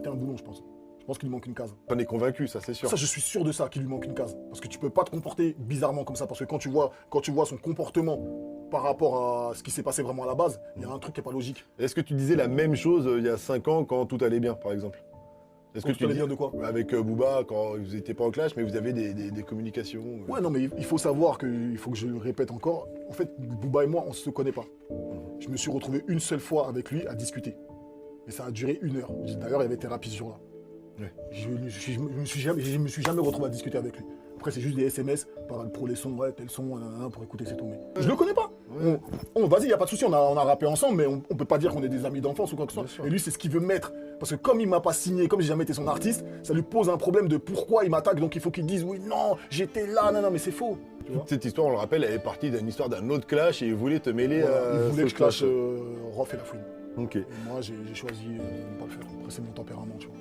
méritait un boulon, je pense. Je pense qu'il lui manque une case. T'en es convaincu, ça c'est sûr. Ça, je suis sûr de ça, qu'il lui manque une case. Parce que tu peux pas te comporter bizarrement comme ça. Parce que quand tu vois son comportement par rapport à ce qui s'est passé vraiment à la base, il y a un truc qui est pas logique. Est-ce que tu disais la même chose il y a 5 ans quand tout allait bien, par exemple? Est-ce que Quand tout allait bien de quoi? Avec Booba, quand vous n'étiez pas en clash, mais vous avez des communications Ouais, non, mais il faut savoir il faut que je le répète encore. En fait, Booba et moi, on se connaît pas. Je me suis retrouvé une seule fois avec lui à discuter. Et ça a duré 1 heure. D'ailleurs, il y avait thérapie ce jour-là. Ouais. Je me suis jamais retrouvé à discuter avec lui. Après, c'est juste des SMS, pour les sons, ouais, tel son, nanana, pour écouter, c'est tout. Mais je le connais pas. Ouais. Vas-y, y a pas de souci, on a rappé ensemble, mais on peut pas dire qu'on est des amis d'enfance ou quoi que ce Bien soit. sûr. Et lui, c'est ce qu'il veut mettre. Parce que comme il m'a pas signé, comme j'ai jamais été son artiste, ça lui pose un problème de pourquoi il m'attaque. Donc il faut qu'il dise oui, non, j'étais là, non, mais c'est faux. Tu vois. Toute cette histoire, on le rappelle, elle est partie d'une histoire d'un autre clash et il voulait te mêler Voilà, à il voulait ce que je clash clash. Rof et la fouine. Ok. Et moi, j'ai choisi de ne pas le faire. Après, c'est mon tempérament, tu vois.